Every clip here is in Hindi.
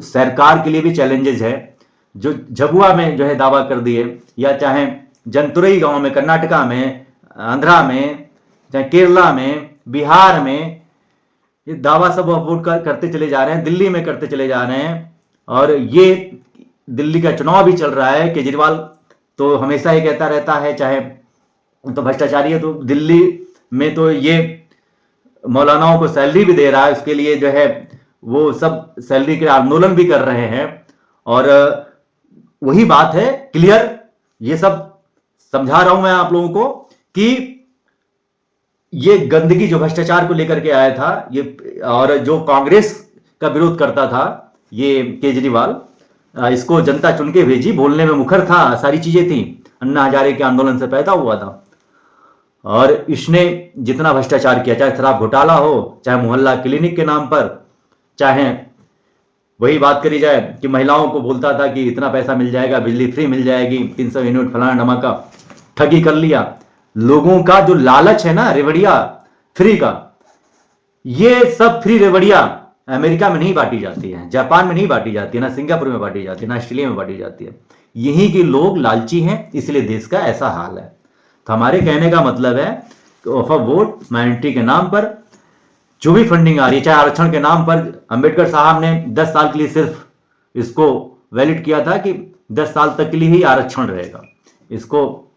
सरकार के लिए भी चैलेंजेस है, जो झबुआ में जो है दावा कर दिए, या चाहे जंतुरई गांव में, कर्नाटका में, आंध्रा में, चाहे केरला में, बिहार में, ये दावा सब वोट करते चले जा रहे हैं, दिल्ली में करते चले जा रहे हैं। और ये दिल्ली का चुनाव भी चल रहा है। केजरीवाल तो हमेशा ये कहता रहता है, चाहे तो भ्रष्टाचारी है, तो दिल्ली में तो ये मौलानाओं को सैलरी भी दे रहा है, उसके लिए जो है वो सब सैलरी के आंदोलन भी कर रहे हैं। और वही बात है क्लियर, ये सब समझा रहा हूं मैं आप लोगों को कि ये गंदगी जो भ्रष्टाचार को लेकर के आया था, ये और जो कांग्रेस का विरोध करता था ये केजरीवाल, इसको जनता चुन के भेजी, बोलने में मुखर था, सारी चीजें थी, अन्ना हजारे के आंदोलन से पैदा हुआ था। और इसने जितना भ्रष्टाचार किया, चाहे शराब घोटाला हो, चाहे मोहल्ला क्लिनिक के नाम पर, चाहे वही बात करी जाए कि महिलाओं को बोलता था कि इतना पैसा मिल जाएगा, बिजली फ्री मिल जाएगी, 300 यूनिट फलाना धमाका, ठगी कर लिया। लोगों का जो लालच है ना रेवड़िया फ्री का, ये सब फ्री रेवड़िया अमेरिका में नहीं बांटी जाती है, जापान में नहीं बांटी जाती है, ना सिंगापुर में बांटी जाती है, ना ऑस्ट्रेलिया में बांटी जाती है। यहीं के लोग लालची हैं, इसलिए देश का ऐसा हाल है। तो हमारे कहने का मतलब है कि ऑफ अ वोट माइनॉरिटी के नाम पर जो भी फंडिंग आ रही है, चाहे आरक्षण के नाम पर, अंबेडकर साहब ने 10 साल के लिए सिर्फ इसको वैलिड किया था कि 10 साल तक के लिए ही आरक्षण रहेगा, इसको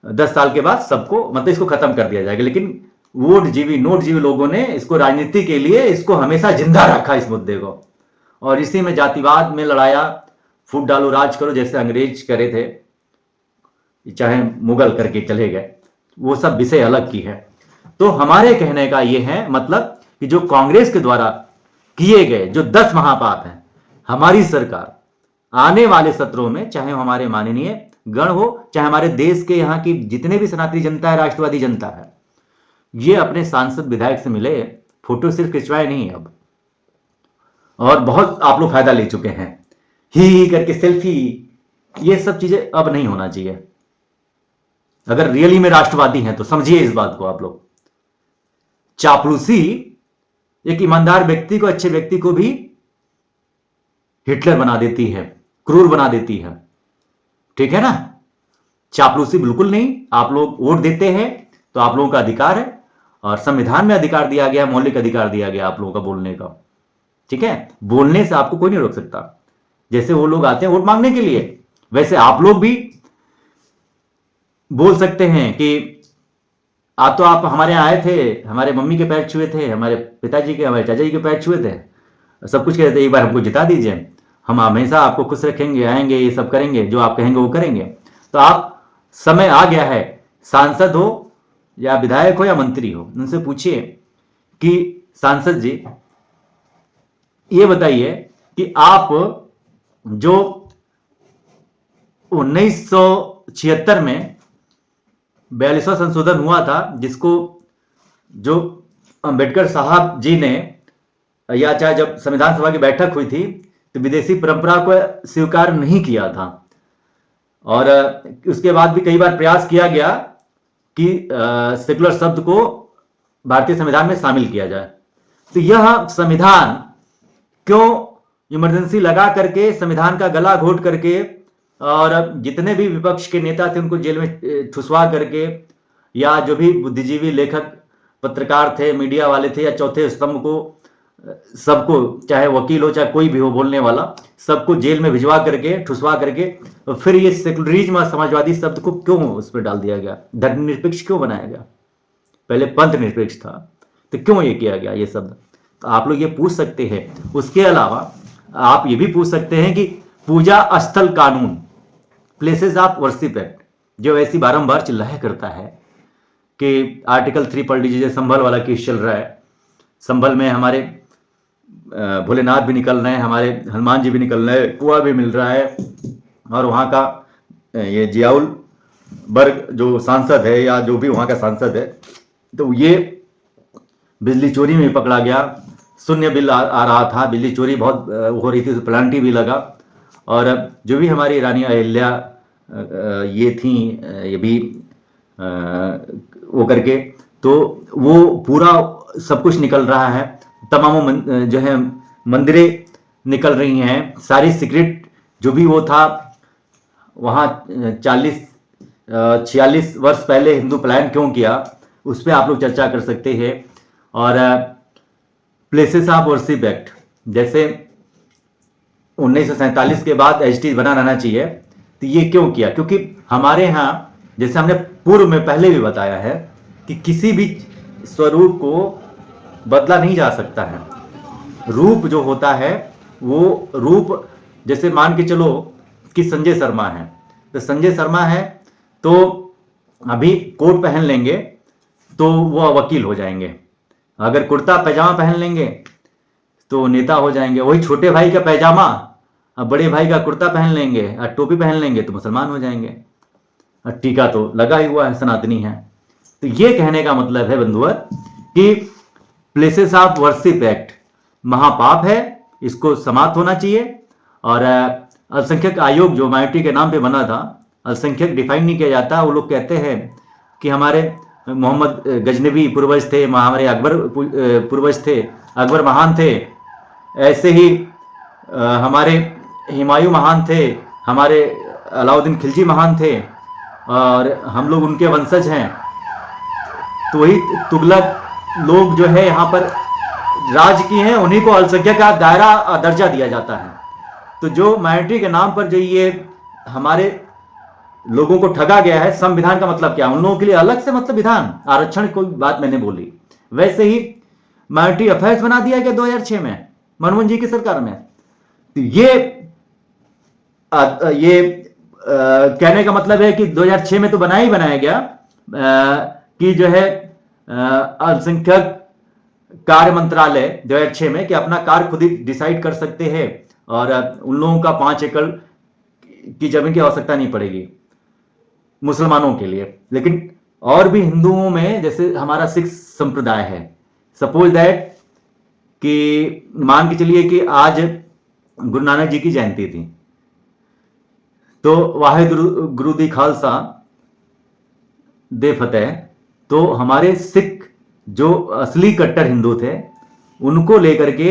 10 साल के बाद सबको मतलब इसको खत्म कर दिया जाएगा। लेकिन वोट जीवी नोट जीवी लोगों ने इसको राजनीति के लिए इसको हमेशा जिंदा रखा इस मुद्दे को, और इसी में जातिवाद में लड़ाया, फूट डालो राज करो जैसे अंग्रेज करे थे, चाहे मुगल करके चले गए, वो सब विषय अलग की है। तो हमारे कहने का ये है मतलब कि जो कांग्रेस के द्वारा किए गए जो 10 महापाप हैं, हमारी सरकार आने वाले सत्रों में, चाहे हमारे माननीय गण हो, चाहे हमारे देश के यहाँ की जितने भी सनातनी जनता है, राष्ट्रवादी जनता है, ये अपने सांसद विधायक से मिले, फोटो सिर्फ खिंचवाए नहीं अब, और बहुत आप लोग फायदा ले चुके हैं, ही करके सेल्फी, ये सब चीजें अब नहीं होना चाहिए। अगर रियली में राष्ट्रवादी हैं तो समझिए इस बात को आप लोग। चापलूसी एक ईमानदार व्यक्ति को, अच्छे व्यक्ति को भी हिटलर बना देती है, क्रूर बना देती है, ठीक है ना। चापलूसी बिल्कुल नहीं। आप लोग वोट देते हैं तो आप लोगों का अधिकार है, और संविधान में अधिकार दिया गया, मौलिक अधिकार दिया गया आप लोगों का बोलने का, ठीक है। बोलने से आपको कोई नहीं रोक सकता। जैसे वो लोग आते हैं वोट मांगने के लिए, वैसे आप लोग भी बोल सकते हैं कि आप तो आप हमारे यहाँ आए थे, हमारे मम्मी के पैर छुए थे, हमारे पिताजी के, हमारे चाचा जी के पैर छुए थे, सब कुछ कहते थे, एक बार हमको जिता दीजिए, हम हमेशा आपको खुश रखेंगे, आएंगे, ये सब करेंगे, जो आप कहेंगे वो करेंगे। तो आप, समय आ गया है, सांसद हो या विधायक हो या मंत्री हो, उनसे पूछिए कि सांसद जी ये बताइए कि आप जो 1976 में 42वां संशोधन हुआ था, जिसको जो अंबेडकर साहब जी ने, या चाहे जब संविधान सभा की बैठक हुई थी तो विदेशी परंपरा को स्वीकार नहीं किया था, और उसके बाद भी कई बार प्रयास किया गया कि सेकुलर शब्द को भारतीय संविधान में शामिल किया जाए। तो यह संविधान क्यों इमरजेंसी लगा करके, संविधान का गला घोट करके, और जितने भी विपक्ष के नेता थे उनको जेल में ठुसवा करके, या जो भी बुद्धिजीवी लेखक पत्रकार थे, मीडिया वाले थे, या चौथे स्तंभ को, सबको, चाहे वकील हो चाहे कोई भी हो बोलने वाला, सबको जेल में भिजवा करके, ठुसवा करके, और फिर ये सेकुलरिज्म और समाजवादी शब्द को क्यों उस पर डाल दिया गया, धर्मनिरपेक्ष क्यों बनाया गया? पहले पंथ निरपेक्ष था, तो क्यों ये किया गया ये शब्द? तो आप लोग ये पूछ सकते हैं। उसके अलावा आप ये भी पूछ सकते हैं कि पूजा स्थल कानून, प्लेसेस ऑफ वर्शिप एक्ट, जो ऐसी बारंबार चिल्लाया करता है कि आर्टिकल 3 पढ़ लीजिए, संभल वाला केस चल रहा है, संभल में हमारे भोलेनाथ भी निकल रहे हैं, हमारे हनुमान जी भी निकल रहे हैं, कुआं भी मिल रहा है, और वहाँ का ये जियाउल बर्ग जो सांसद है, या जो भी वहाँ का सांसद है, तो ये बिजली चोरी में पकड़ा गया, शून्य बिल आ रहा था, बिजली चोरी बहुत हो रही थी, प्लांटी भी लगा, और जो भी हमारी रानी अहिल्या ये थी, ये भी वो करके, तो वो पूरा सब कुछ निकल रहा है। तमाम जो है मंदिरें निकल रही हैं, सारी सीक्रेट जो भी वो था वहाँ 46 वर्ष पहले हिंदू पलायन क्यों किया, उस पर आप लोग चर्चा कर सकते हैं। और प्लेसेस ऑफ वर्शिप एक्ट, जैसे 1947 के बाद एचटी बना रहना चाहिए, तो ये क्यों किया? क्योंकि हमारे यहाँ, जैसे हमने पूर्व में पहले भी बताया है, कि किसी भी स्वरूप को बदला नहीं जा सकता है। रूप जो होता है वो रूप, जैसे मान के चलो कि संजय शर्मा है, तो संजय शर्मा है तो अभी कोट पहन लेंगे तो वो वकील हो जाएंगे, अगर कुर्ता पैजामा पहन लेंगे तो नेता हो जाएंगे। वही छोटे भाई का पैजामा अब बड़े भाई का कुर्ता पहन लेंगे और टोपी पहन लेंगे तो मुसलमान हो जाएंगे, और टीका तो लगा ही हुआ है, सनातनी है। तो ये कहने का मतलब है बंधुवर कि प्लेसेस ऑफ वर्शिप एक्ट महापाप है, इसको समाप्त होना चाहिए। और अल्पसंख्यक आयोग जो माइनॉरिटी के नाम पे बना था, अल्पसंख्यक डिफाइन नहीं किया जाता। वो लोग कहते हैं कि हमारे मोहम्मद गजनबी पूर्वज थे, हमारे अकबर पूर्वज थे, अकबर महान थे, ऐसे ही हमारे हुमायूं महान थे, हमारे अलाउद्दीन खिलजी महान थे, और हम लोग उनके वंशज हैं। तो वही तुगलक लोग जो है यहाँ पर राज की हैं, उन्हीं को अल्पसंख्यक का दायरा दर्जा दिया जाता है। तो जो माइनॉरिटी के नाम पर जो ये हमारे लोगों को ठगा गया है, संविधान का मतलब क्या? उन लोगों के लिए अलग से मतलब विधान, आरक्षण कोई बात मैंने बोली। वैसे ही माइनॉरिटी अफेयर्स बना दिया गया 2006 में मनमोहन जी की सरकार में। तो ये कहने का मतलब है कि 2006 में तो बनाया गया कि जो है अल्पसंख्यक कार्य मंत्रालय 2006 में कि अपना कार्य खुद ही डिसाइड कर सकते हैं, और उन लोगों का 5 एकड़ की जमीन की आवश्यकता नहीं पड़ेगी मुसलमानों के लिए। लेकिन और भी हिंदुओं में, जैसे हमारा सिख संप्रदाय है, सपोज दैट कि मान के चलिए कि आज गुरु नानक जी की जयंती थी, तो वाहिगुरु गुरु दी खालसा दे फतेह, तो हमारे सिख जो असली कट्टर हिंदू थे उनको लेकर के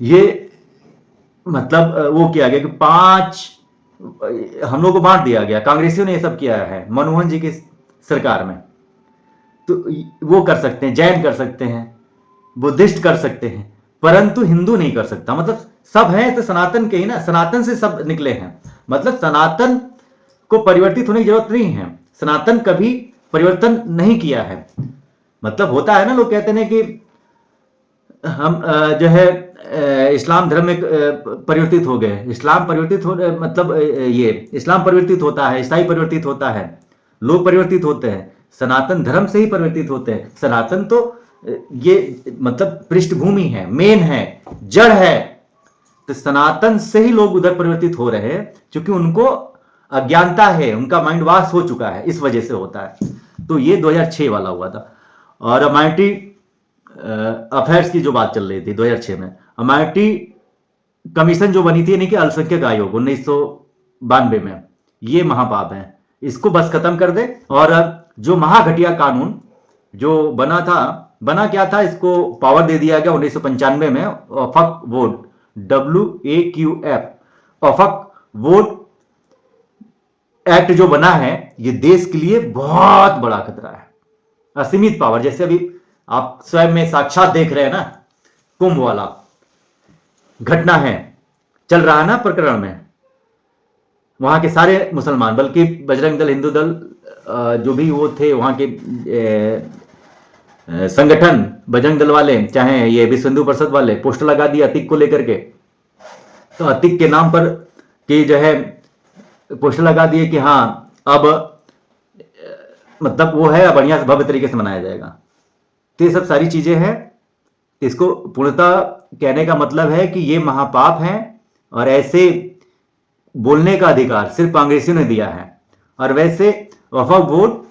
ये मतलब वो किया गया कि 5 हम लोग को बांट दिया गया। कांग्रेसियों ने ये सब किया है मनमोहन जी की सरकार में। तो वो कर सकते हैं, जैन कर सकते हैं, बुद्धिस्ट कर सकते हैं, परंतु हिंदू नहीं कर सकता। मतलब सब हैं तो सनातन के ही ना, सनातन से सब निकले हैं। मतलब सनातन को परिवर्तित होने की जरूरत नहीं है, सनातन कभी परिवर्तन नहीं किया है। मतलब होता है ना, लोग कहते हैं कि हम जो है इस्लाम धर्म में परिवर्तित हो गए। इस्लाम परिवर्तित हो, मतलब ये इस्लाम परिवर्तित होता है, ईसाई परिवर्तित होता है, लोग परिवर्तित होते हैं, सनातन धर्म से ही परिवर्तित होते हैं। सनातन तो ये मतलब पृष्ठभूमि है, मेन है, जड़ है। तो सनातन से ही लोग उधर परिवर्तित हो रहे हैं, क्योंकि उनको अज्ञानता है, उनका माइंड वॉश हो चुका है, इस वजह से होता है। तो ये 2006 वाला हुआ था। और माइनॉरिटी अफेयर्स की जो बात चल रही थी 2006 में, माइनॉरिटी कमीशन जो बनी थी, यानी कि अल्पसंख्यक आयोग 1992 में, ये महापाप है, इसको बस खत्म कर दे। और जो महाघटिया कानून जो बना था, बना क्या था, इसको पावर दे दिया गया 1995 में, वफक वोट WAQF वफक वोट एक्ट जो बना है, ये देश के लिए बहुत बड़ा खतरा है। असीमित पावर, जैसे अभी आप स्वयं में साक्षात देख रहे हैं ना, कुंभ वाला घटना है, चल रहा है ना प्रकरण में, वहां के सारे मुसलमान, बल्कि बजरंग दल, हिंदू दल, जो भी वो थे वहां के संगठन, बजरंग दल वाले, चाहे ये विश्व हिंदू परिषद वाले, पोस्टर लगा दिया अतीक को लेकर के। तो अतीक के नाम पर कि जो है पोस्टर लगा दिए कि हाँ अब मतलब वो है, बढ़िया से भव्य तरीके से मनाया जाएगा। तो ये सब सारी चीजें हैं। इसको पूर्णतः कहने का मतलब है कि ये महापाप हैं, और ऐसे बोलने का अधिकार सिर्फ कांग्रेसियों ने दिया है। और वैसे वफक वोट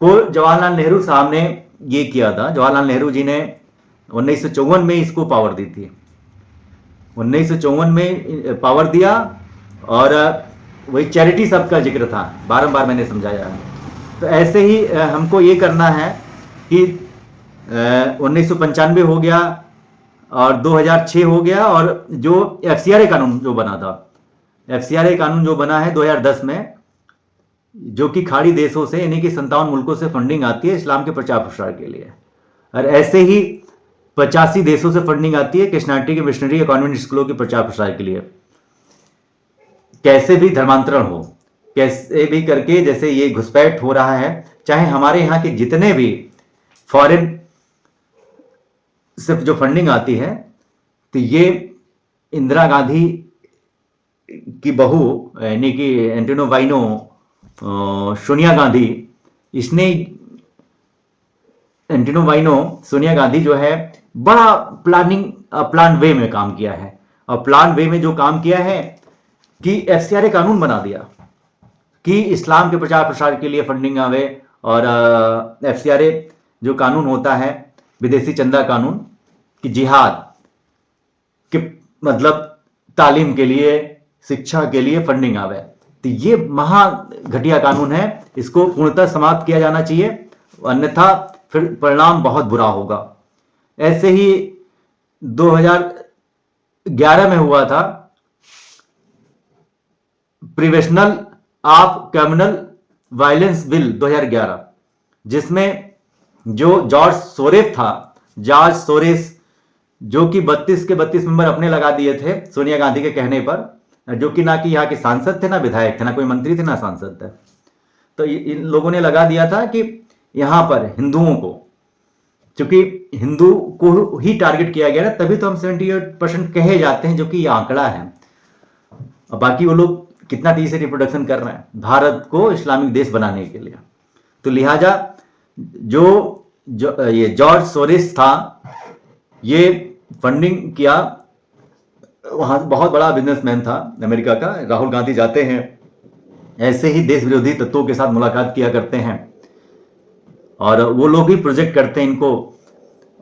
को जवाहरलाल नेहरू साहब ने ये किया था, जवाहरलाल नेहरू जी ने 1954 में इसको पावर दी थी, 1954 में पावर दिया। और वही चैरिटी सब का जिक्र था, बारंबार मैंने समझाया है। तो ऐसे ही हमको ये करना है कि 1995 हो गया, और 2006 हो गया। और जो FCRA कानून जो बना था, FCRA कानून जो बना है 2010 में, जो कि खाड़ी देशों से यानी कि 57 मुल्कों से फंडिंग आती है इस्लाम के प्रचार प्रसार के लिए, और ऐसे ही 85 देशों से फंडिंग आती है क्रिश्चियनिटी के मिशनरी या कॉन्वेंट स्कूलों के प्रचार प्रसार के लिए। कैसे भी धर्मांतरण हो, कैसे भी करके जैसे ये घुसपैठ हो रहा है, चाहे हमारे यहाँ के जितने भी फॉरेन सिर्फ जो फंडिंग आती है, तो ये इंदिरा गांधी की बहू यानी कि एंटोनियो वाइनो, सोनिया गांधी, इसने एंटोनियो वाइनो सोनिया गांधी जो है बड़ा प्लान वे में काम किया है। और प्लान वे में जो काम किया है कि FCRA कानून बना दिया कि इस्लाम के प्रचार प्रसार के लिए फंडिंग आवे। और FCRA जो कानून होता है विदेशी चंदा कानून, कि जिहाद के मतलब तालीम के लिए, शिक्षा के लिए फंडिंग आवे। तो ये महा घटिया कानून है, इसको पूर्णतः समाप्त किया जाना चाहिए, अन्यथा फिर परिणाम बहुत बुरा होगा। ऐसे ही 2011 में हुआ था prevention of communal violence bill 2011, जिसमें जो जॉर्ज सोरेस जो कि 32 के 32 मेंबर अपने लगा दिए थे सोनिया गांधी के कहने पर, जो कि ना कि यहाँ के सांसद थे, ना विधायक थे, ना कोई मंत्री थे, ना सांसद थे। तो इन लोगों ने लगा दिया था कि यहां पर हिंदुओं को, चूंकि हिंदू को ही टारगेट किया गया ना, तभी तो हम 78% कहे जाते हैं, जो कि ये आंकड़ा है। और बाकी वो लोग कितना तेजी से रिप्रोडक्शन कर रहे हैं भारत को इस्लामिक देश बनाने के लिए। तो लिहाजा जो ये जॉर्ज सोरेस था, ये फंडिंग किया, वहां बहुत बड़ा बिजनेसमैन था अमेरिका का। राहुल गांधी जाते हैं, ऐसे ही देश विरोधी तत्वों के साथ मुलाकात किया करते हैं, और वो लोग ही प्रोजेक्ट करते हैं इनको,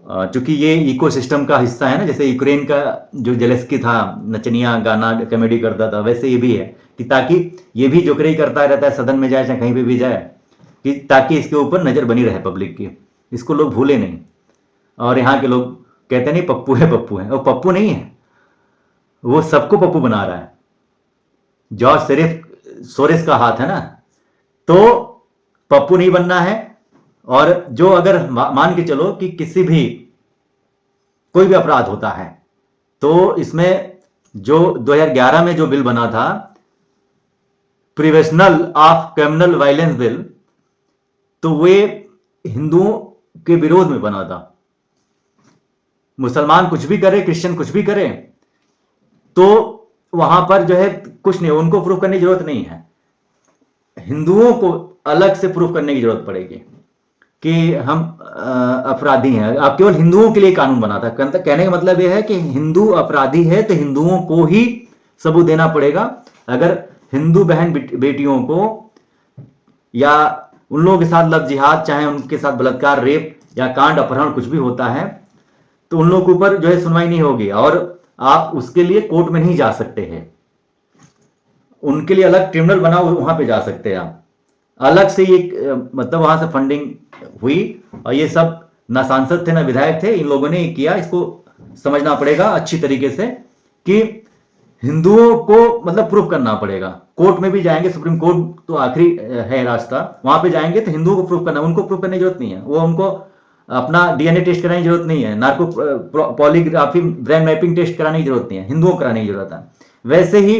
चूंकि ये इकोसिस्टम का हिस्सा है ना। जैसे यूक्रेन का जो जेलेस्की था, नचनिया गाना कॉमेडी करता था, वैसे ये भी है कि ताकि ये भी जोकरी करता रहता है, सदन में जाए चाहे कहीं पे भी जाए, कि ताकि इसके ऊपर नजर बनी रहे पब्लिक की, इसको लोग भूले नहीं। और यहाँ के लोग कहते नहीं पप्पू है, पप्पू है, वो पप्पू नहीं है, वो सबको पप्पू बना रहा है। जॉर्ज सोरेस का हाथ है ना, तो पप्पू नहीं बनना है। और जो अगर मान के चलो कि किसी भी कोई भी अपराध होता है, तो इसमें जो 2011 में जो बिल बना था prevention of communal violence bill, तो वे हिंदुओं के विरोध में बना था। मुसलमान कुछ भी करे, क्रिश्चियन कुछ भी करे, तो वहां पर जो है कुछ नहीं, उनको प्रूफ करने की जरूरत नहीं है। हिंदुओं को अलग से प्रूफ करने की जरूरत पड़ेगी कि हम अपराधी हैं। अब केवल हिंदुओं के लिए कानून बना था। कहने का मतलब यह है कि हिंदू अपराधी है तो हिंदुओं को ही सबूत देना पड़ेगा। अगर हिंदू बहन बेटियों को या उन लोगों के साथ लव जिहाद, चाहे उनके साथ बलात्कार, रेप या कांड अपहरण कुछ भी होता है, तो उन लोगों के ऊपर जो है सुनवाई नहीं होगी, और आप उसके लिए कोर्ट में नहीं जा सकते हैं। उनके लिए अलग ट्रिब्यूनल बना, वहां पे जा सकते हैं आप। अलग से ये मतलब वहां से फंडिंग हुई, और ये सब ना सांसद थे ना विधायक थे, इन लोगों ने किया। इसको समझना पड़ेगा अच्छी तरीके से कि हिंदुओं को मतलब प्रूफ करना पड़ेगा। कोर्ट में भी जाएंगे, सुप्रीम कोर्ट तो आखिरी है रास्ता, वहां पे जाएंगे तो हिंदुओं को प्रूफ करना, उनको प्रूफ करने की जरूरत नहीं है। वो उनको अपना DNA टेस्ट कराने की जरूरत नहीं है, narco polygraphy brain mapping test कराने की जरूरत नहीं है, हिंदुओं को कराने की जरूरत है। वैसे ही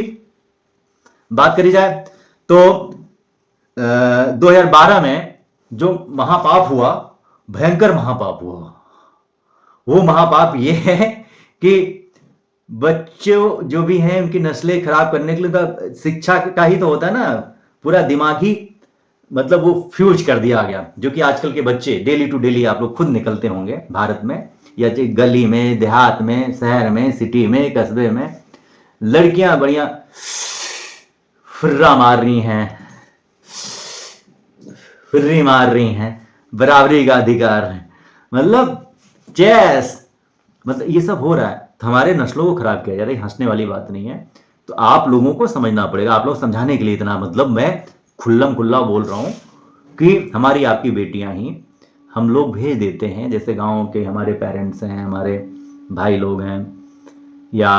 बात करी जाए तो 2012 में जो महापाप हुआ, भयंकर महापाप हुआ, वो महापाप ये है कि बच्चों जो भी हैं उनकी नस्लें खराब करने के लिए, शिक्षा का ही तो होता है ना, पूरा दिमागी मतलब वो फ्यूज कर दिया गया। जो कि आजकल के बच्चे डेली टू डेली आप लोग खुद निकलते होंगे भारत में, या गली में, देहात में, शहर में, सिटी में, कस्बे में, लड़कियां बढ़िया फुर्रा मार रही हैं, फुर्री मार रही हैं, बराबरी का अधिकार है, मतलब चेस, मतलब ये सब हो रहा है। तो हमारे नस्लों को खराब किया जा रहा है, हंसने वाली बात नहीं है। तो आप लोगों को समझना पड़ेगा। आप लोग समझाने के लिए इतना मतलब मैं खुल्लम खुल्ला बोल रहा हूं कि हमारी आपकी बेटियां ही हम लोग भेज देते हैं। जैसे गांव के हमारे पेरेंट्स हैं, हमारे भाई लोग हैं या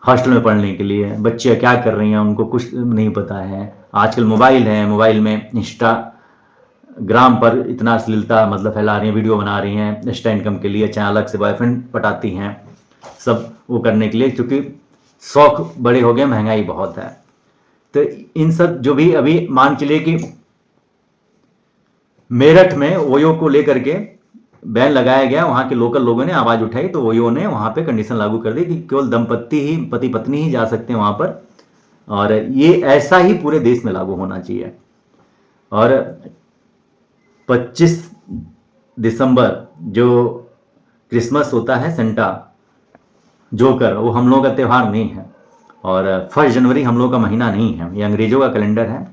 हॉस्टल में पढ़ने के लिए बच्चे क्या कर रही हैं उनको कुछ नहीं पता है। आजकल मोबाइल है, मोबाइल में इंस्टाग्राम पर इतना अश्लीलता मतलब फैला रही हैं, वीडियो बना रही हैं एक्स्ट्रा इनकम के लिए, चाहे अलग से बॉयफ्रेंड पटाती हैं, सब वो करने के लिए, क्योंकि शौक बड़े हो गए, महंगाई बहुत है। तो इन सब जो भी अभी मान चलिए कि मेरठ में ओयो को लेकर के बैन लगाया गया, वहां के लोकल लोगों ने आवाज उठाई तो ओयो ने वहां पे कंडीशन लागू कर दी कि केवल दंपत्ति ही, पति पत्नी ही जा सकते हैं वहां पर, और ये ऐसा ही पूरे देश में लागू होना चाहिए। और 25 दिसंबर जो क्रिसमस होता है, सेंटा जोकर, वो हम लोगों का त्यौहार नहीं है, और 1 जनवरी हम लोगों का महीना नहीं है, ये अंग्रेजों का कैलेंडर है,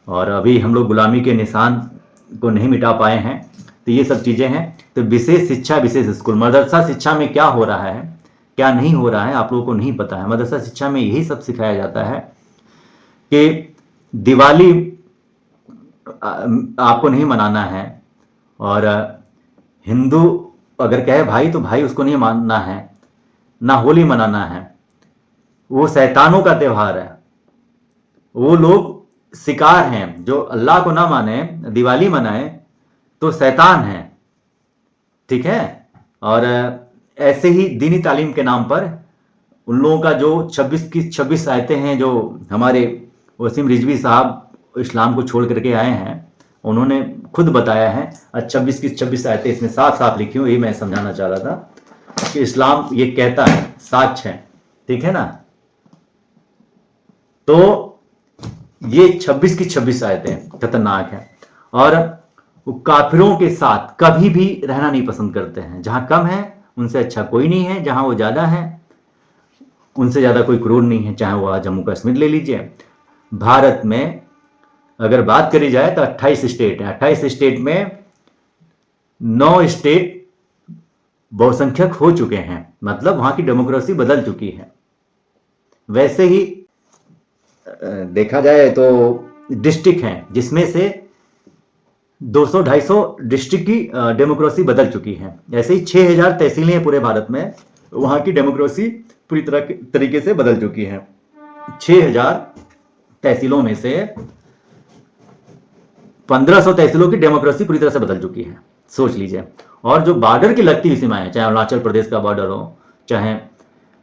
और अभी हम लोग गुलामी के निशान को नहीं मिटा पाए हैं। तो ये सब चीज़ें हैं। तो विशेष शिक्षा, विशेष स्कूल, मदरसा शिक्षा में क्या हो रहा है, क्या नहीं हो रहा है, आप लोगों को नहीं पता है। मदरसा शिक्षा में यही सब सिखाया जाता है कि दिवाली आपको नहीं मनाना है, और हिंदू अगर कहे भाई तो भाई उसको नहीं मानना है, ना होली मनाना है, वो शैतानों का त्यौहार है। वो लोग शिकार हैं, जो अल्लाह को ना माने, दिवाली मनाए तो शैतान है, ठीक है। और ऐसे ही दीनी तालीम के नाम पर उन लोगों का जो 26 की 26 आयतें हैं, जो हमारे वसीम रिजवी साहब इस्लाम को छोड़ करके आए हैं, उन्होंने खुद बताया है, 26 की 26 आयतें इसमें साफ साफ लिखी हुई, मैं समझाना चाह रहा था कि इस्लाम ये कहता है, साच है, ठीक है ना। तो ये 26 की 26 आयतें खतरनाक है, और वो काफिरों के साथ कभी भी रहना नहीं पसंद करते हैं। जहां कम है उनसे अच्छा कोई नहीं है, जहां वो ज्यादा है उनसे ज्यादा कोई क्रूर नहीं है। चाहे वो जम्मू कश्मीर ले लीजिए, भारत में अगर बात करी जाए तो 28 स्टेट है, 28 स्टेट में 9 स्टेट बहुसंख्यक हो चुके हैं, मतलब वहां की डेमोक्रेसी बदल चुकी है। वैसे ही देखा जाए तो डिस्ट्रिक्ट हैं, जिसमें से 200-250 डिस्ट्रिक्ट की डेमोक्रेसी बदल चुकी है। ऐसे ही 6000 तहसीलें हैं पूरे भारत में, वहां की डेमोक्रेसी पूरी तरीके से बदल चुकी है। 6000 तहसीलों में से 1500 तहसीलों की डेमोक्रेसी पूरी तरह से बदल चुकी है, सोच लीजिए। और जो बॉर्डर की लगती हुई सीमाएं, चाहे अरुणाचल प्रदेश का बॉर्डर हो, चाहे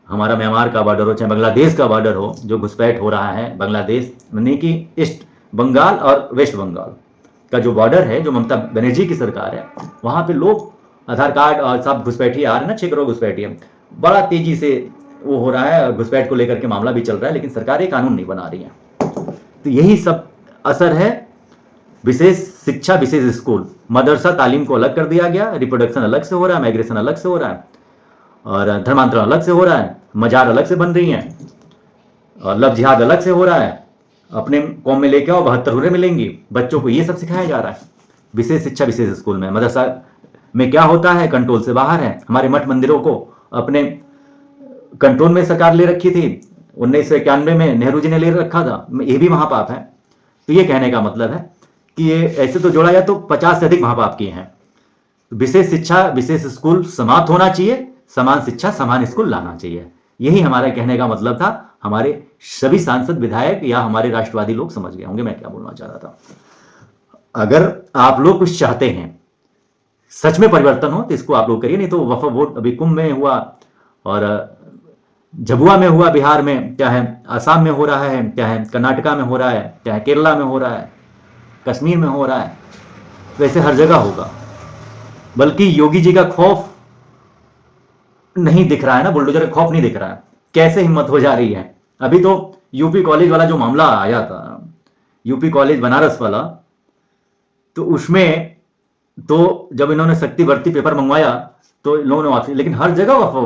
हमारा म्यांमार का बॉर्डर हो, चाहे बांग्लादेश का बॉर्डर हो, जो घुसपैठ हो रहा है बांग्लादेश, यानी कि ईस्ट बंगाल और वेस्ट बंगाल का जो बॉर्डर है, जो ममता बनर्जी की सरकार है, वहां पे लोग आधार कार्ड और सब घुसपैठी आ रहे हैं ना, 6 करोड़ घुसपैठी, बड़ा तेजी से वो हो रहा है, घुसपैठ को लेकर के मामला भी चल रहा है, लेकिन सरकार ये कानून नहीं बना रही है। तो यही सब असर है। विशेष शिक्षा, विशेष स्कूल, मदरसा तालीम को अलग कर दिया गया, रिप्रोडक्शन अलग से हो रहा है, माइग्रेशन अलग से हो रहा है, और धर्मांतरण अलग से हो रहा है, मजार अलग से बन रही हैं, और लव जिहाद अलग से हो रहा है। अपने कौम में लेके आओ 72 हुर्रें मिलेंगी, बच्चों को ये सब सिखाया जा रहा है विशेष शिक्षा, विशेष स्कूल में। मदरसा में क्या होता है, कंट्रोल से बाहर है। हमारे मठ मंदिरों को अपने कंट्रोल में सरकार ले रखी थी, 1991 में नेहरू जी ने ले रखा था, ये भी महापाप है। तो ये कहने का मतलब है कि ये ऐसे तो जोड़ा जाए तो 50 से अधिक महापाप किए हैं। विशेष शिक्षा, विशेष स्कूल समाप्त होना चाहिए, समान शिक्षा, समान स्कूल लाना चाहिए। यही हमारा कहने का मतलब था। हमारे सभी सांसद, विधायक या हमारे राष्ट्रवादी लोग समझ गए होंगे मैं क्या बोलना चाह रहा था। अगर आप लोग कुछ चाहते हैं, सच में परिवर्तन हो, तो इसको आप लोग करिए, नहीं तो वफा वोट अभी कुंभ में हुआ और झबुआ में हुआ, बिहार में, चाहे आसाम में हो रहा है, चाहे कर्नाटका में हो रहा है, चाहे केरला में हो रहा है, कश्मीर में हो रहा है, वैसे हर जगह होगा। बल्कि योगी जी का खौफ नहीं दिख रहा है ना, बुलडोजर का खौफ नहीं दिख रहा है, कैसे हिम्मत हो जा रही है। अभी तो यूपी कॉलेज वाला जो मामला आया था, यूपी कॉलेज बनारस वाला, तो उसमें तो जब इन्होंने शक्ति भर्ती पेपर मंगवाया तो लोगों ने वापसी, लेकिन हर जगह वफा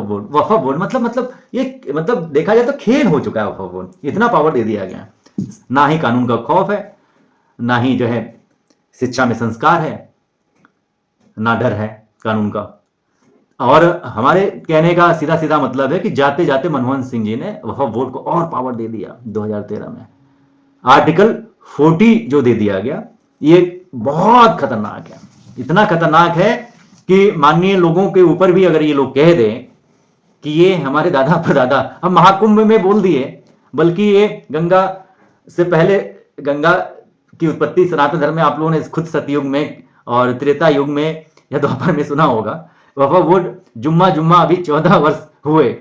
बोर्ड मतलब ये मतलब देखा जाए तो खेल हो चुका है। वफा बोर्ड, इतना पावर दे दिया गया, ना ही कानून का खौफ है, ना ही जो है शिक्षा में संस्कार है, ना डर है कानून का। और हमारे कहने का सीधा सीधा मतलब है कि जाते जाते मनमोहन सिंह जी ने वफा बोर्ड को और पावर दे दिया 2013 में। आर्टिकल 40 जो दे दिया गया, ये बहुत खतरनाक है, इतना खतरनाक है कि माननीय लोगों के ऊपर भी अगर ये लोग कह दें कि ये हमारे दादा परदादा, हम महाकुंभ में बोल दिए, बल्कि ये गंगा से पहले, गंगा की उत्पत्ति सनातन धर्म में आप लोगों ने खुद सतयुग में और त्रेता युग में या द्वापर में सुना होगा। वफा वोट जुम्मा जुम्मा अभी 14 वर्ष हुए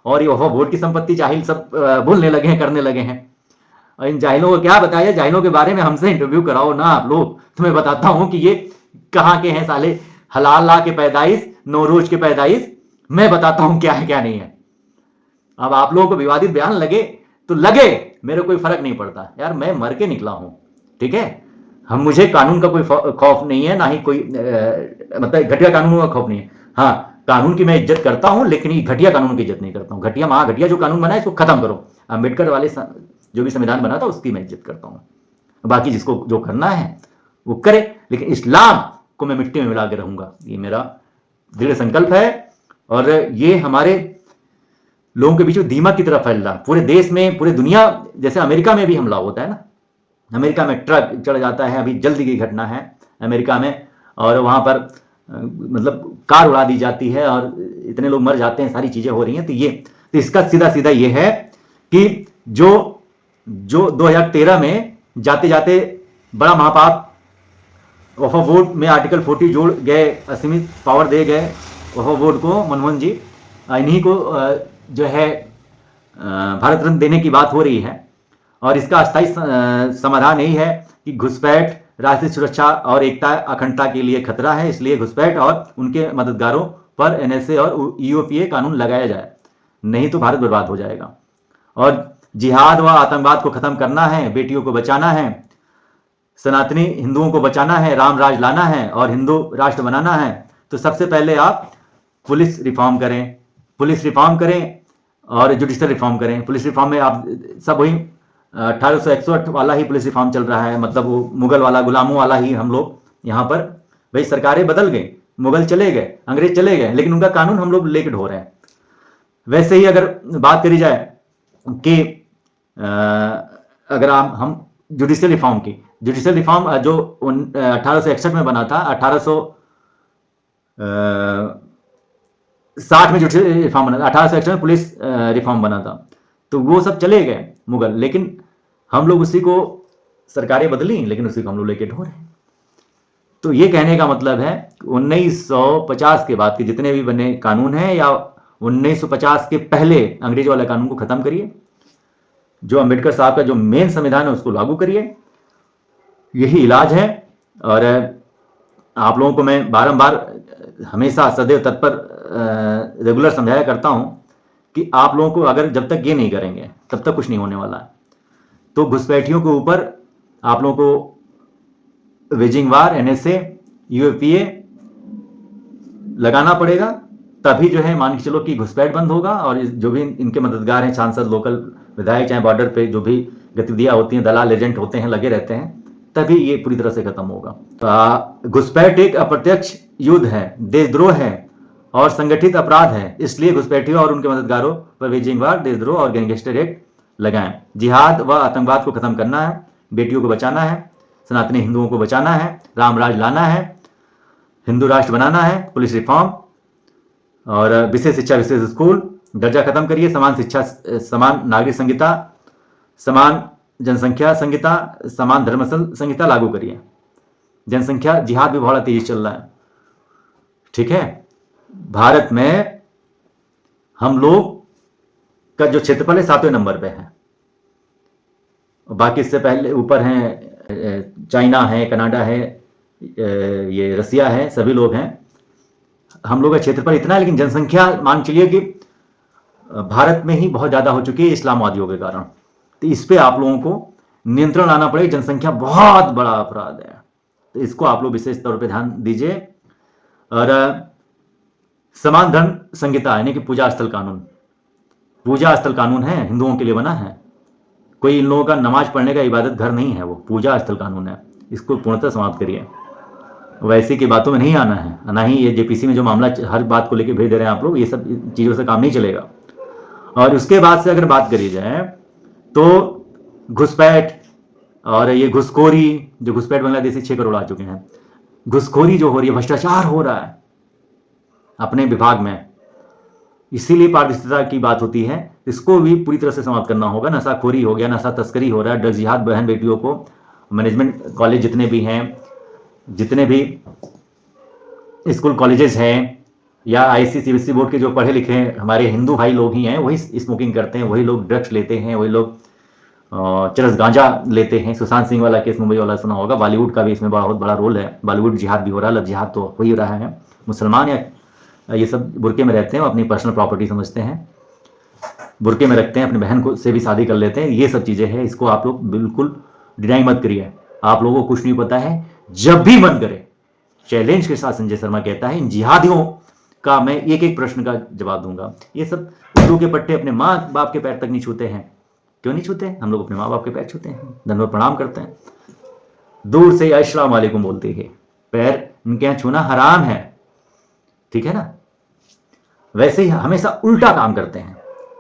और ये वफा वोट की संपत्ति जाहिल सब बोलने लगे हैं, करने लगे हैं। और इन जाहिलों को क्या बताया, जाहिलों के बारे में हमसे इंटरव्यू कराओ ना आप लोग, तो मैं बताता हूं कि ये कहाँ के हैं साले। हलाला के पैदाइश, नौरोज के पैदाइश, मैं बताता हूं क्या है क्या नहीं है। अब आप लोगों को विवादित बयान लगे तो लगे, मेरे कोई फर्क नहीं पड़ता यार, मैं मर के निकला हूं, ठीक है। हम, मुझे कानून का कोई खौफ नहीं है, ना ही कोई मतलब घटिया कानूनों का खौफ नहीं है। हाँ, कानून की मैं इज्जत करता हूं, लेकिन ये घटिया कानून की इज्जत नहीं करता हूं। घटिया, महाघटिया जो कानून बना है इसको खत्म करो। अम्बेडकर वाले जो भी संविधान बना था उसकी मैं इज्जत करता हूं। बाकी जिसको जो करना है वो करे, लेकिन इस्लाम को मैं मिट्टी में मिला के रहूंगा, ये मेरा दृढ़ संकल्प है। और ये हमारे लोगों के बीच में दीमक की तरह फैल रहा, पूरे देश में, पूरे दुनिया। जैसे अमेरिका में भी हमला होता है ना, अमेरिका में ट्रक चढ़ जाता है, अभी जल्दी की घटना है अमेरिका में, और वहां पर मतलब कार उड़ा दी जाती है और इतने लोग मर जाते हैं, सारी चीजें हो रही हैं। तो इसका सीधा सीधा ये है कि जो 2013 में जाते जाते बड़ा महापाप वफा बोर्ड में आर्टिकल 40 जोड़ गए, असीमित पावर दे गए वफा बोर्ड को, मनमोहन जी, इन्हीं को जो है भारत रत्न देने की बात हो रही है। और इसका अस्थायी समाधान यही है कि घुसपैठ राष्ट्रीय सुरक्षा और एकता अखंडता के लिए खतरा है, इसलिए घुसपैठ और उनके मददगारों पर एनएसए और यूएपीए कानून लगाया जाए, नहीं तो भारत बर्बाद हो जाएगा। और जिहाद व आतंकवाद को खत्म करना है, बेटियों को बचाना है, सनातनी हिंदुओं को बचाना है, राम राज लाना है और हिंदू राष्ट्र बनाना है, तो सबसे पहले आप पुलिस रिफॉर्म करें, पुलिस रिफॉर्म करें और जुडिशल रिफॉर्म करें। पुलिस रिफॉर्म में आप सब वही 1861 वाला ही पुलिस रिफॉर्म चल रहा है, मतलब वो मुगल वाला, गुलामों वाला ही हम लोग यहाँ पर। भाई सरकारें बदल गई, मुगल चले गए, अंग्रेज चले गए, लेकिन उनका कानून हम लोग लेके ढो रहे हैं। वैसे ही अगर बात करी जाए कि अगर हम जुडिशियल रिफॉर्म की, जुडिशियल रिफॉर्म जो 1861 में बना था, 1860 में जुडिशियल रिफॉर्म बना था, 1861 में पुलिस रिफॉर्म बना था, तो वो सब चले गए मुगल, लेकिन हम लोग उसी को, सरकारें बदली लेकिन उसी को हम लोग लेके ढो रहे हैं। तो ये कहने का मतलब है 1950 के बाद के जितने भी बने कानून हैं या 1950 के पहले अंग्रेज वाले कानून को खत्म करिए, जो अंबेडकर साहब का जो मेन संविधान है उसको लागू करिए, यही इलाज है। और आप लोगों को मैं बारंबार हमेशा सदैव तत्पर रेगुलर समझाया करता हूं कि आप लोगों को अगर जब तक ये नहीं करेंगे तब तक कुछ नहीं होने वाला है। तो घुसपैठियों के ऊपर आप लोगों को वेजिंग वार, एनएसए, यूएपीए लगाना पड़ेगा, तभी जो है मान के चलो कि घुसपैठ बंद होगा। और जो भी इनके मददगार हैं, सांसद, लोकल विधायक, चाहे बॉर्डर पे जो भी गतिविधियां होती हैं, दलाल एजेंट होते हैं, लगे रहते हैं, तभी ये पूरी तरह से खत्म होगा। घुसपैठ एक अप्रत्यक्ष युद्ध है, देशद्रोह है और संगठित अपराध है, इसलिए घुसपैठियों और उनके मददगारों पर वेजिंग वार, देशद्रोह और गैंगस्टर एक्ट लगाएं। जिहाद व आतंकवाद को खत्म करना है, बेटियों को बचाना है, सनातनी हिंदुओं को बचाना है, राम राज लाना है, हिंदू राष्ट्र बनाना है, पुलिस रिफॉर्म और विशेष शिक्षा, विशेष स्कूल, दर्जा खत्म करिए, समान शिक्षा, समान नागरिक संहिता, समान जनसंख्या संहिता, समान धर्म संहिता लागू करिए। जनसंख्या जिहाद भी बहुत तेजी चल रहा है, ठीक है। भारत में हम लोग का जो क्षेत्रफल है 7वें नंबर पे है, बाकी इससे पहले ऊपर हैं चाइना है, कनाडा है, ये रसिया है, सभी लोग हैं। हम लोग का क्षेत्रफल इतना है, लेकिन जनसंख्या मान चलिए कि भारत में ही बहुत ज्यादा हो चुकी है इस्लामवादियों के कारण। तो इस पे आप लोगों को नियंत्रण लाना पड़ेगा। जनसंख्या बहुत बड़ा अपराध है, तो इसको आप लोग विशेष तौर पे ध्यान दीजिए। और समान धर्म संहिता यानी कि पूजा स्थल कानून, पूजा स्थल कानून है, हिंदुओं के लिए बना है, कोई इन लोगों का नमाज पढ़ने का इबादत घर नहीं है, वो पूजा स्थल कानून है, इसको पूर्णतः समाप्त करिए। वैसे की बातों में नहीं आना है, ना ही ये जेपीसी में जो मामला हर बात को लेकर भेज दे रहे हैं आप लोग, ये सब चीजों से काम नहीं चलेगा। और उसके बाद से अगर बात करी जाए तो घुसपैठ और ये घुसखोरी, जो घुसपैठ बांग्लादेशी 6 करोड़ आ चुके हैं, घुसखोरी जो हो रही है, भ्रष्टाचार हो रहा है, अपने विभाग में, इसीलिए पारदर्शिता की बात होती है। इसको भी पूरी तरह से समाप्त करना होगा। नशाखोरी हो गया, नशा तस्करी हो रहा है, ड्रग्स जिहाद बहन बेटियों को, मैनेजमेंट कॉलेज जितने भी हैं, जितने भी स्कूल कॉलेजेस हैं, या आईसी सीबीएसई बोर्ड के जो पढ़े लिखे हमारे हिंदू भाई लोग ही हैं, वही स्मोकिंग करते हैं, वही लोग ड्रग्स लेते हैं, वही लोग चरस गांजा लेते हैं। सुशांत सिंह वाला केस मुंबई वाला सुना होगा। बॉलीवुड का भी इसमें बहुत बड़ा रोल है। बॉलीवुड जिहाद भी हो रहा है, लव जिहाद तो हो ही रहा है। मुसलमान या ये सब बुरके में रहते हैं, वो अपनी पर्सनल प्रॉपर्टी समझते हैं, बुरके में रखते हैं, अपनी बहन को से भी शादी कर लेते हैं। ये सब चीज़ें हैं, इसको आप लोग बिल्कुल डिनाई मत करिए। आप लोगों को कुछ नहीं पता है। जब भी मन करे, चैलेंज के साथ संजय शर्मा कहता है, इन जिहादियों का मैं एक एक प्रश्न का जवाब दूंगा। ये सब उर्दू के पट्टे अपने माँ बाप के पैर तक नहीं छूते हैं। क्यों नहीं छूते? हम लोग अपने माँ बाप के पैर छूते हैं, धन्यवाद प्रणाम करते हैं, दूर से अस्सलाम वालेकुम बोलते हैं। पैर इनके यहाँ छूना हराम है, ठीक है ना। वैसे ही हमेशा उल्टा काम करते हैं।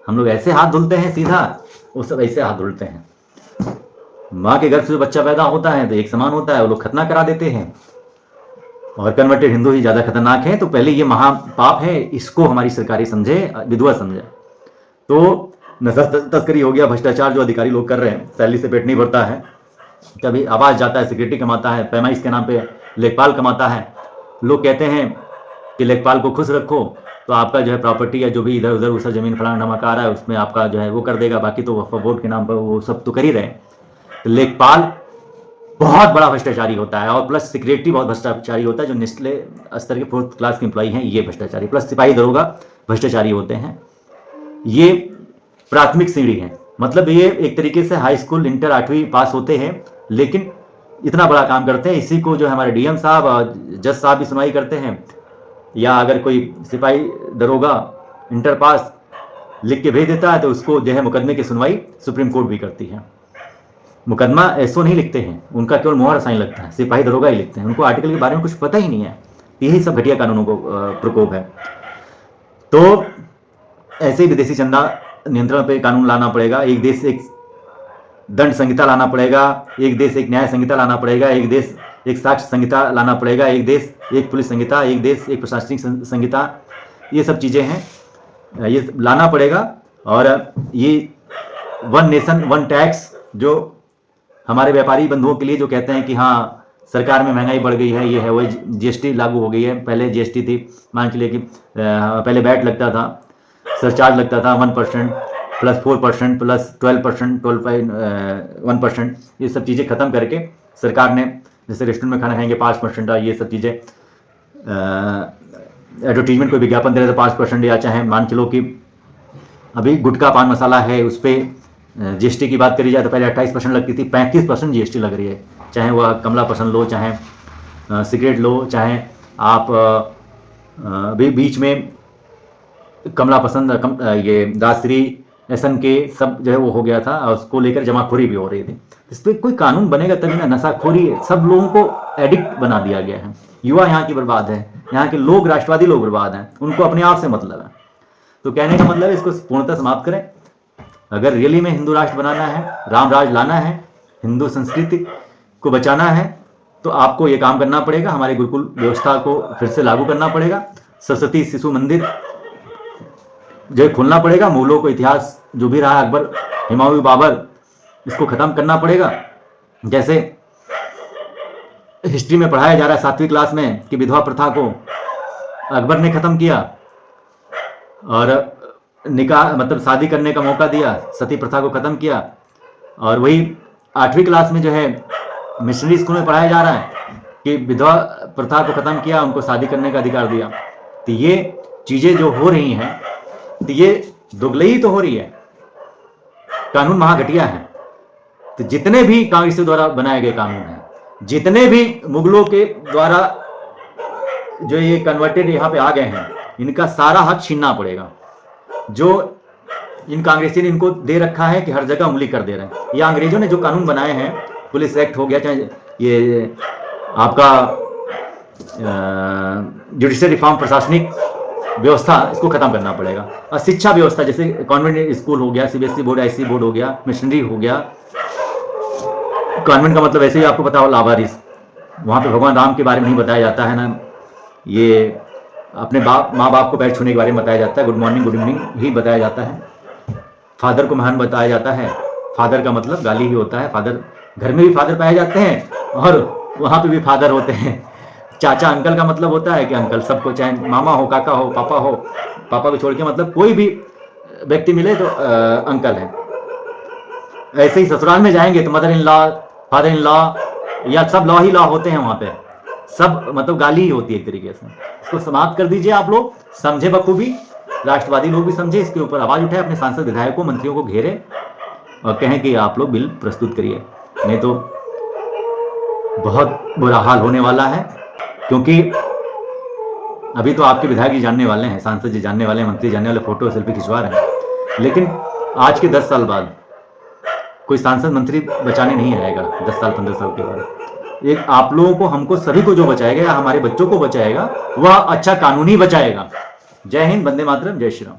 हम लोग ऐसे हाथ धुलते हैं सीधा, वो सब ऐसे हाथ धुलते हैं। माँ के गर्भ से जो बच्चा पैदा होता है तो एक समान होता है, वो लोग खतना करा देते हैं। और कन्वर्टेड हिंदू ही ज्यादा खतरनाक है। तो पहले ये महापाप है, इसको हमारी सरकारी समझे, विधवा समझे। तो नशा तस्करी हो गया, भ्रष्टाचार जो अधिकारी लोग कर रहे हैं, सैलरी से पेट नहीं भरता है, कभी आवाज जाता है, सिक्योरिटी कमाता है, पैमाइश के नाम पे लेखपाल कमाता है। लोग कहते हैं कि लेखपाल को खुश रखो तो आपका जो है प्रॉपर्टी या जो भी इधर उधर उसका जमीन फलाना धमाका आ रहा है उसमें आपका जो है वो कर देगा, बाकी तो वक्फ बोर्ड के नाम पर वो सब तो कर ही रहे हैं। तो लेखपाल बहुत बड़ा भ्रष्टाचारी होता है, और प्लस सेक्रेटरी बहुत भ्रष्टाचारी होता है, जो निचले स्तर के 4th क्लास के एम्प्लॉई हैं, ये भ्रष्टाचारी, प्लस सिपाही दरोगा भ्रष्टाचारी होते हैं। ये प्राथमिक सीढ़ी है, मतलब ये एक तरीके से हाई स्कूल इंटर 8वीं पास होते हैं, लेकिन इतना बड़ा काम करते हैं। इसी को जो हमारे डीएम साहब और जज साहब भी सुनवाई करते हैं, या अगर कोई सिपाही दरोगा इंटर पास लिख के भेज देता है तो उसको जो है मुकदमे की सुनवाई सुप्रीम कोर्ट भी करती है। मुकदमा ऐसो नहीं लिखते हैं, उनका केवल मोहर साइन लगता है, सिपाही दरोगा ही लिखते हैं, उनको आर्टिकल के बारे में कुछ पता ही नहीं है। यही सब घटिया कानूनों को प्रकोप है। तो ऐसे विदेशी चंदा नियंत्रण पे कानून लाना पड़ेगा। एक देश एक दंड संहिता लाना पड़ेगा, एक देश एक न्याय संहिता लाना पड़ेगा, एक देश एक साक्ष्य संहिता लाना पड़ेगा, एक देश एक पुलिस संहिता, एक देश एक प्रशासनिक संहिता। ये सब चीज़ें हैं, ये लाना पड़ेगा। और ये वन नेशन वन टैक्स, जो हमारे व्यापारी बंधुओं के लिए जो कहते हैं कि हाँ सरकार में महंगाई बढ़ गई है, ये है वो, जीएसटी लागू हो गई है। पहले जीएसटी थी, मान के लिए कि पहले वैट लगता था, सरचार्ज लगता था 1% प्लस 4% प्लस 12%, 1%। ये सब चीज़ें ख़त्म करके सरकार ने, जैसे रेस्टोरेंट में खाना खाएंगे 5%, ये सब चीज़ें, एडवर्टीजमेंट कोई विज्ञापन दे रहे तो 5%, या चाहे मान चलो कि अभी गुटखा पान मसाला है उस पर जीएसटी की बात करी जाए तो पहले 28% लगती थी, 35% जीएसटी लग रही है। चाहे वह कमला पसंद लो, चाहे सिगरेट लो, चाहे आप अभी बीच में कमला पसंद ये दासरी एसन के सब जो है वो हो गया था, और उसको लेकर जमाखोरी भी हो रही थी। इस पर कोई कानून बनेगा तभी ना। नशाखोरी सब लोगों को एडिक्ट बना दिया गया है। युवा यहाँ की बर्बाद है, यहाँ के लोग, राष्ट्रवादी लोग बर्बाद हैं, उनको अपने आप से मतलब है। तो कहने का मतलब है इसको पूर्णतः समाप्त करें। अगर रियली में हिंदू राष्ट्र बनाना है, राम राज लाना है, हिंदू संस्कृति को बचाना है, तो आपको ये काम करना पड़ेगा। हमारे गुरुकुल व्यवस्था को फिर से लागू करना पड़ेगा। सरस्वती शिशु मंदिर जो खोलना पड़ेगा। मूलों को, इतिहास जो भी रहा, अकबर, हुमायूं, बाबर, इसको खत्म करना पड़ेगा। जैसे हिस्ट्री में पढ़ाया जा रहा है 7वीं क्लास में कि विधवा प्रथा को अकबर ने खत्म किया, और निकाह मतलब शादी करने का मौका दिया, सती प्रथा को खत्म किया। और वही 8वीं क्लास में जो है मिशनरी स्कूल में पढ़ाया जा रहा है कि विधवा प्रथा को खत्म किया, उनको शादी करने का अधिकार दिया। तो ये चीजें जो हो रही हैं, तो ये दुगलई तो हो रही है, कानून महाघटिया है। तो जितने भी कांग्रेस द्वारा बनाए गए कानून हैं, जितने भी मुगलों के द्वारा जो ये कन्वर्टेड यहाँ पे आ गए हैं, इनका सारा हक छीनना पड़ेगा। जो इन कांग्रेसी ने इनको दे रखा है कि हर जगह उंगली कर दे रहे हैं। या अंग्रेजों ने जो कानून बनाए हैं, पुलिस एक्ट हो गया, चाहे ये आपका जुडिशियल रिफॉर्म, प्रशासनिक व्यवस्था, इसको खत्म करना पड़ेगा। और शिक्षा व्यवस्था, जैसे कॉन्वेंट स्कूल हो गया, सीबीएसई बोर्ड, आईसी बोर्ड हो गया, मिशनरी हो गया। कॉन्वेंट का मतलब ऐसे ही आपको पता हो, लावारिस, वहाँ पे भगवान राम के बारे में नहीं बताया जाता है ना, ये अपने माँ बाप को पैर छूने के बारे में बताया जाता है, good morning good evening he बताया जाता है। फादर को महान बताया जाता है, फादर का मतलब गाली ही होता है। फादर, घर में भी फादर पाए जाते हैं और वहाँ पे भी फादर होते हैं। चाचा अंकल का मतलब होता है कि अंकल सबको, चाहे मामा हो, काका हो, पापा हो, पापा को छोड़ के मतलब कोई भी व्यक्ति मिले तो अंकल है। ऐसे ही ससुराल में जाएंगे तो mother in law, father in law, या सब लॉ ही लॉ होते हैं वहां पे, सब मतलब गाली ही होती है एक तरीके से। इसको समाप्त कर दीजिए, आप लोग समझे बखूबी, राष्ट्रवादी लोग भी समझे, इसके ऊपर आवाज उठाए, अपने सांसद विधायकों मंत्रियों को घेरे और कहें कि आप लोग बिल प्रस्तुत करिए, नहीं तो बहुत बुरा हाल होने वाला है। क्योंकि अभी तो आपके विधायक जी जानने वाले हैं, सांसद जी जानने वाले हैं, मंत्री जानने वाले, फोटो सेल्फी खिंचवा रहे हैं, लेकिन आज के 10 साल बाद कोई सांसद मंत्री बचाने नहीं आएगा। 10 साल 15 साल के बाद एक आप लोगों को, हमको, सभी को जो बचाएगा या हमारे बच्चों को बचाएगा वह अच्छा कानूनी बचाएगा। जय हिंद, वंदे मातरम, जय श्री राम।